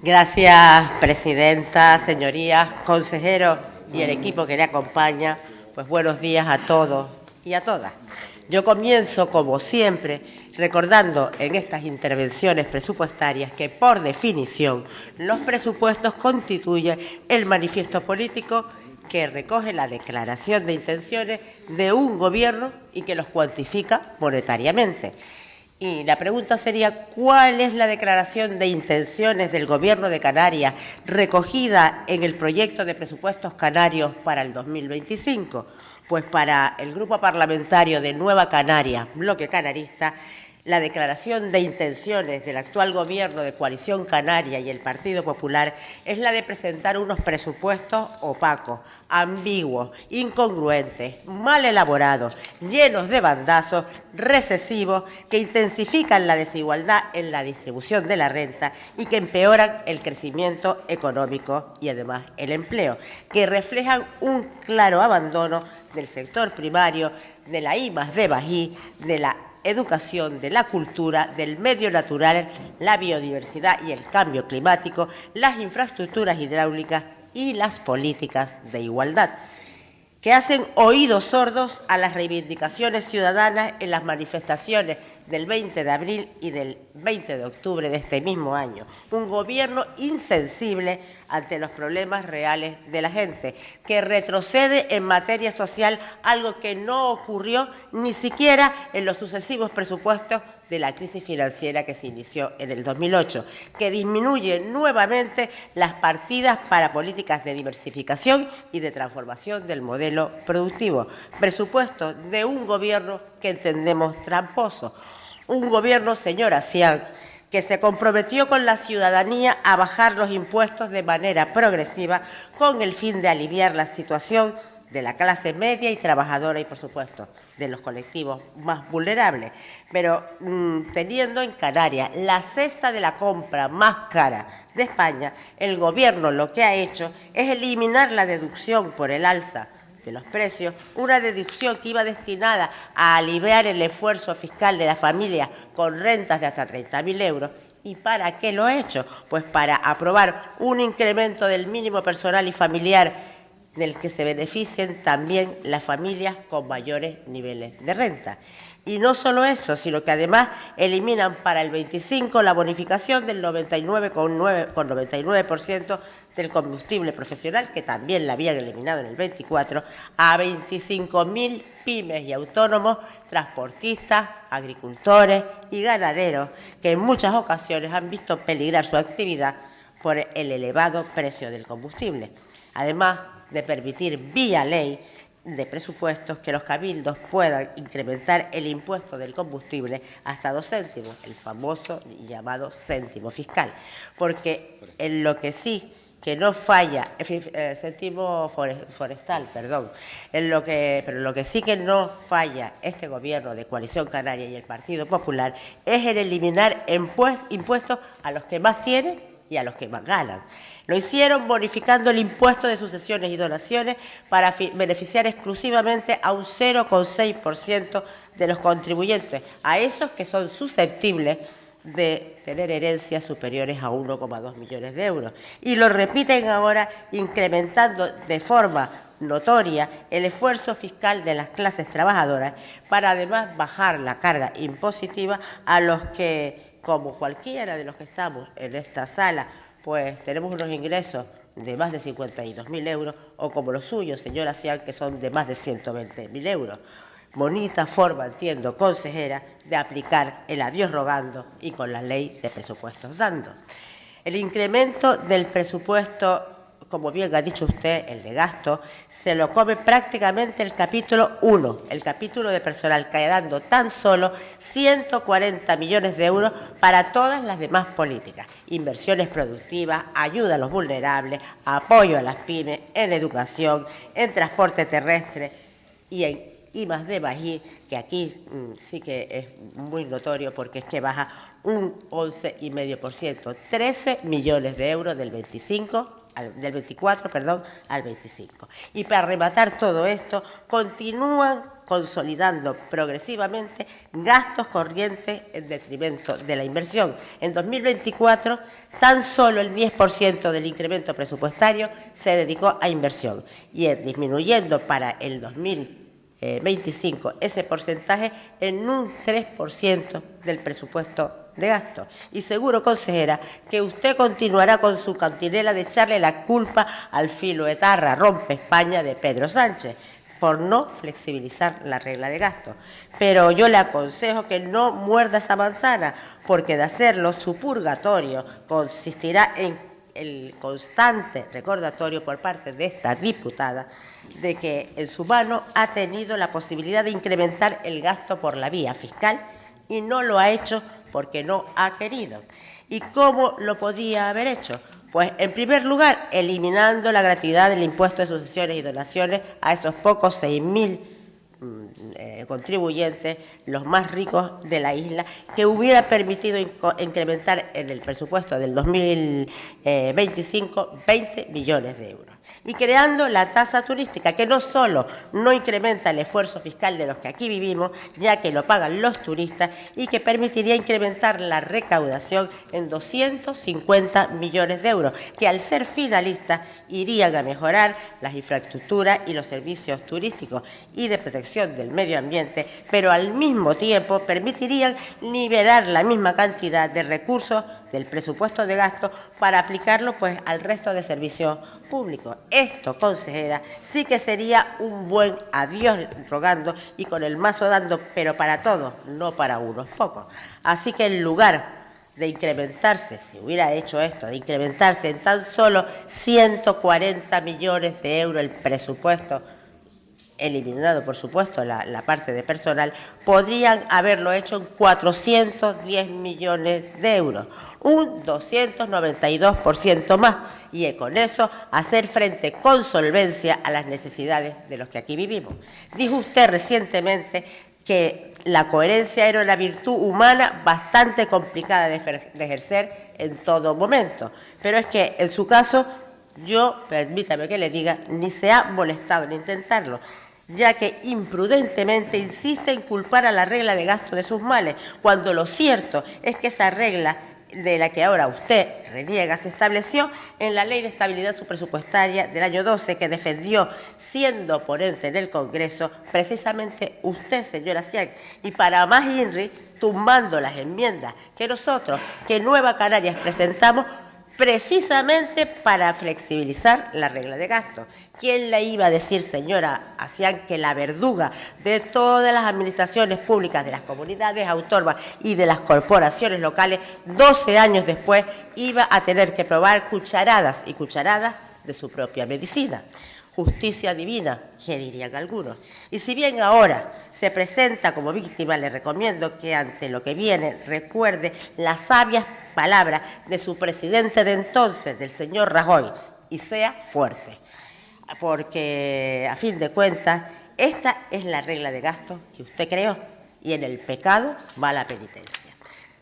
Gracias, presidenta, señorías, consejeros y el equipo que le acompaña. Pues buenos días a todos y a todas. Yo comienzo, como siempre, recordando en estas intervenciones presupuestarias que, por definición, los presupuestos constituyen el manifiesto político que recoge la declaración de intenciones de un gobierno y que los cuantifica monetariamente. Y la pregunta sería, ¿cuál es la declaración de intenciones del Gobierno de Canarias recogida en el proyecto de presupuestos canarios para el 2025? Pues para el Grupo Parlamentario de Nueva Canarias, Bloque Canarista, la declaración de intenciones del actual Gobierno de Coalición Canaria y el Partido Popular es la de presentar unos presupuestos opacos, ambiguos, incongruentes, mal elaborados, llenos de bandazos, recesivos, que intensifican la desigualdad en la distribución de la renta y que empeoran el crecimiento económico y además el empleo, que reflejan un claro abandono del sector primario, de la I+D+I, de la educación, de la cultura, del medio natural, la biodiversidad y el cambio climático, las infraestructuras hidráulicas y las políticas de igualdad, que hacen oídos sordos a las reivindicaciones ciudadanas en las manifestaciones del 20 de abril y del 20 de octubre de este mismo año. Un gobierno insensible ante los problemas reales de la gente, que retrocede en materia social, algo que no ocurrió ni siquiera en los sucesivos presupuestos de la crisis financiera que se inició en el 2008, que disminuye nuevamente las partidas para políticas de diversificación y de transformación del modelo productivo. Presupuesto de un gobierno que entendemos tramposo. Un gobierno, señora Cian, que se comprometió con la ciudadanía a bajar los impuestos de manera progresiva con el fin de aliviar la situación de la clase media y trabajadora y, por supuesto, de los colectivos más vulnerables. Pero teniendo en Canarias la cesta de la compra más cara de España, el Gobierno lo que ha hecho es eliminar la deducción por el alza de los precios, una deducción que iba destinada a aliviar el esfuerzo fiscal de las familias con rentas de hasta 30.000 euros. ¿Y para qué lo ha hecho? Pues para aprobar un incremento del mínimo personal y familiar del que se beneficien también las familias con mayores niveles de renta. Y no solo eso, sino que además eliminan para el 25 la bonificación del 99,99% del combustible profesional, que también la habían eliminado en el 24, a 25.000 pymes y autónomos, transportistas, agricultores y ganaderos, que en muchas ocasiones han visto peligrar su actividad por el elevado precio del combustible. Además de permitir vía ley de presupuestos que los cabildos puedan incrementar el impuesto del combustible hasta 2 céntimos, el famoso y llamado céntimo fiscal. Porque en lo que sí que no falla, céntimo forestal, perdón, pero lo que sí que no falla este gobierno de Coalición Canaria y el Partido Popular es el eliminar impuestos a los que más tienen y a los que más ganan. Lo hicieron bonificando el impuesto de sucesiones y donaciones para beneficiar exclusivamente a un 0,6% de los contribuyentes, a esos que son susceptibles de tener herencias superiores a 1,2 millones de euros. Y lo repiten ahora incrementando de forma notoria el esfuerzo fiscal de las clases trabajadoras para además bajar la carga impositiva a los que, como cualquiera de los que estamos en esta sala, pues tenemos unos ingresos de más de 52.000 euros, o como los suyos, señora Cian, que son de más de 120.000 euros. Bonita forma, entiendo, consejera, de aplicar el adiós rogando y con la ley de presupuestos dando. El incremento del presupuesto, como bien ha dicho usted, el de gasto, se lo come prácticamente el capítulo 1, el capítulo de personal, quedando tan solo 140 millones de euros para todas las demás políticas: inversiones productivas, ayuda a los vulnerables, apoyo a las pymes, en educación, en transporte terrestre y en I+D+I, que aquí sí que es muy notorio porque es que baja un 11,5%, 13 millones de euros del 24 al 25. Y para rematar todo esto, continúan consolidando progresivamente gastos corrientes en detrimento de la inversión. En 2024, tan solo el 10% del incremento presupuestario se dedicó a inversión y disminuyendo para el 2025 ese porcentaje en un 3% del presupuesto de gasto. Y seguro, consejera, que usted continuará con su cantinela de echarle la culpa al filoetarra rompe España de Pedro Sánchez por no flexibilizar la regla de gasto. Pero yo le aconsejo que no muerda esa manzana, porque de hacerlo su purgatorio consistirá en el constante recordatorio por parte de esta diputada de que en su mano ha tenido la posibilidad de incrementar el gasto por la vía fiscal y no lo ha hecho porque no ha querido. ¿Y cómo lo podía haber hecho? Pues, en primer lugar, eliminando la gratuidad del impuesto de sucesiones y donaciones a esos pocos 6.000 contribuyentes, los más ricos de la isla, que hubiera permitido incrementar en el presupuesto del 2025 20 millones de euros. Y creando la tasa turística, que no solo no incrementa el esfuerzo fiscal de los que aquí vivimos, ya que lo pagan los turistas, y que permitiría incrementar la recaudación en 250 millones de euros, que al ser finalistas irían a mejorar las infraestructuras y los servicios turísticos y de protección del medio ambiente, pero al mismo tiempo permitirían liberar la misma cantidad de recursos del presupuesto de gasto para aplicarlo pues al resto de servicios públicos. Esto, consejera, sí que sería un buen adiós rogando y con el mazo dando, pero para todos, no para unos pocos. Así que en lugar de incrementarse, si hubiera hecho esto, de incrementarse en tan solo 140 millones de euros el presupuesto, eliminado, por supuesto, la parte de personal, podrían haberlo hecho en 410 millones de euros, un 292% más, y con eso hacer frente con solvencia a las necesidades de los que aquí vivimos. Dijo usted recientemente que la coherencia era una virtud humana bastante complicada de ejercer en todo momento, pero es que en su caso, yo, permítame que le diga, ni se ha molestado en intentarlo, ya que imprudentemente insiste en culpar a la regla de gasto de sus males, cuando lo cierto es que esa regla de la que ahora usted reniega se estableció en la Ley de Estabilidad Presupuestaria del año 12, que defendió, siendo ponente en el Congreso, precisamente usted, señora Sian, y para más INRI, tumbando las enmiendas que nosotros, que Nueva Canarias presentamos, precisamente para flexibilizar la regla de gasto. ¿Quién le iba a decir, señora Asián, que la verduga de todas las administraciones públicas, de las comunidades autónomas y de las corporaciones locales, 12 años después, iba a tener que probar cucharadas y cucharadas de su propia medicina? Justicia divina, que dirían algunos. Y si bien ahora se presenta como víctima, le recomiendo que ante lo que viene recuerde las sabias palabras de su presidente de entonces, del señor Rajoy, y sea fuerte. Porque, a fin de cuentas, esta es la regla de gasto que usted creó, y en el pecado va la penitencia.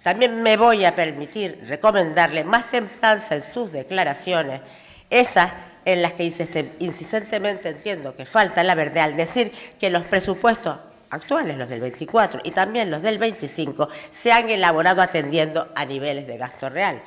También me voy a permitir recomendarle más templanza en sus declaraciones, esas en las que insistentemente entiendo que falta la verdad al decir que los presupuestos actuales, los del 24 y también los del 25, se han elaborado atendiendo a niveles de gasto real.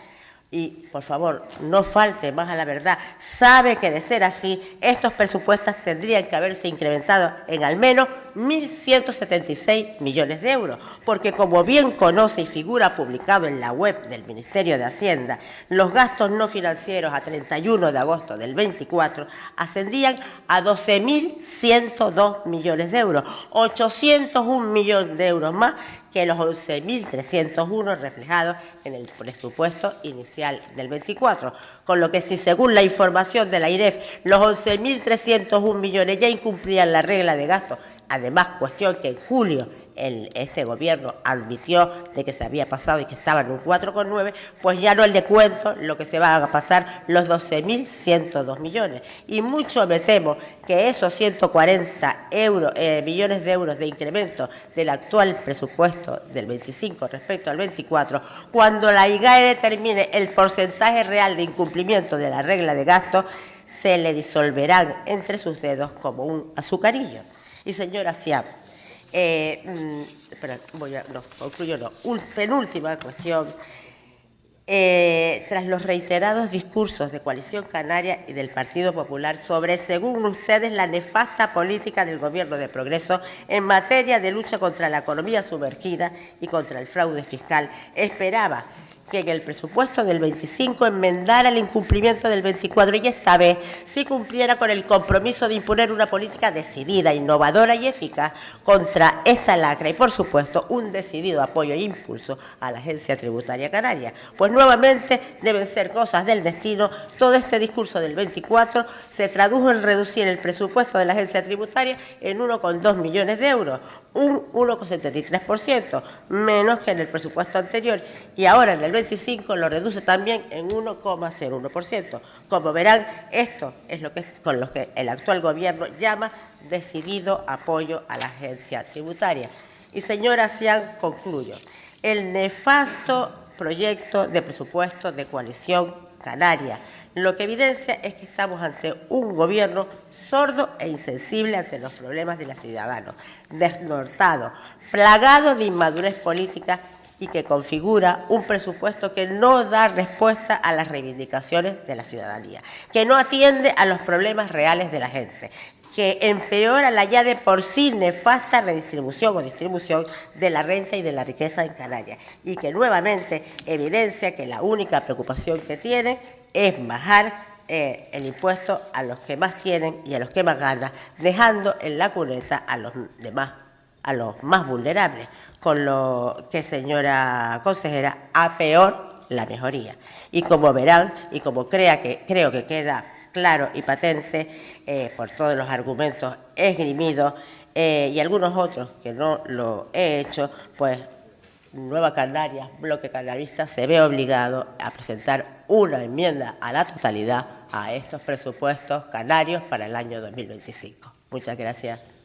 Y, por favor, no falte más a la verdad. Sabe que, de ser así, estos presupuestos tendrían que haberse incrementado en al menos 1.176 millones de euros, porque, como bien conoce y figura publicado en la web del Ministerio de Hacienda, los gastos no financieros a 31 de agosto del 24 ascendían a 12.102 millones de euros, 801 millones de euros más que los 11.301 reflejados en el presupuesto inicial del 24, con lo que si según la información de la IREF los 11.301 millones ya incumplían la regla de gasto, además cuestión que en julio este gobierno admitió de que se había pasado y que estaba en un 4,9, pues ya no le cuento lo que se van a pasar los 12.102 millones. Y mucho me temo que esos 140 millones de euros de incremento del actual presupuesto del 25 respecto al 24, cuando la IGAE determine el porcentaje real de incumplimiento de la regla de gasto, se le disolverán entre sus dedos como un azucarillo. Y, señora Siam, Penúltima cuestión. Tras los reiterados discursos de Coalición Canaria y del Partido Popular sobre, según ustedes, la nefasta política del Gobierno de Progreso en materia de lucha contra la economía sumergida y contra el fraude fiscal, esperaba que en el presupuesto del 25 enmendara el incumplimiento del 24 y esta vez sí cumpliera con el compromiso de imponer una política decidida, innovadora y eficaz contra esta lacra y, por supuesto, un decidido apoyo e impulso a la Agencia Tributaria Canaria. Pues nuevamente deben ser cosas del destino. Todo este discurso del 24 se tradujo en reducir el presupuesto de la Agencia Tributaria en 1,2 millones de euros, un 1,73%, menos que en el presupuesto anterior, y ahora en el 25 lo reduce también en 1,01%. Como verán, esto es con lo que el actual Gobierno llama decidido apoyo a la agencia tributaria. Y señora Cian, concluyo. El nefasto proyecto de presupuesto de Coalición Canaria lo que evidencia es que estamos ante un Gobierno sordo e insensible ante los problemas de los ciudadanos, desnortado, plagado de inmadurez política y que configura un presupuesto que no da respuesta a las reivindicaciones de la ciudadanía, que no atiende a los problemas reales de la gente, que empeora la ya de por sí nefasta redistribución o distribución de la renta y de la riqueza en Canarias, y que nuevamente evidencia que la única preocupación que tiene es bajar el impuesto a los que más tienen y a los que más ganan, dejando en la cuneta a los demás, a los más vulnerables, con lo que, señora consejera, a peor la mejoría. Y como verán, y como creo que queda claro y patente por todos los argumentos esgrimidos y algunos otros que no lo he hecho, pues Nueva Canarias, Bloque Canarista, se ve obligado a presentar una enmienda a la totalidad a estos presupuestos canarios para el año 2025. Muchas gracias.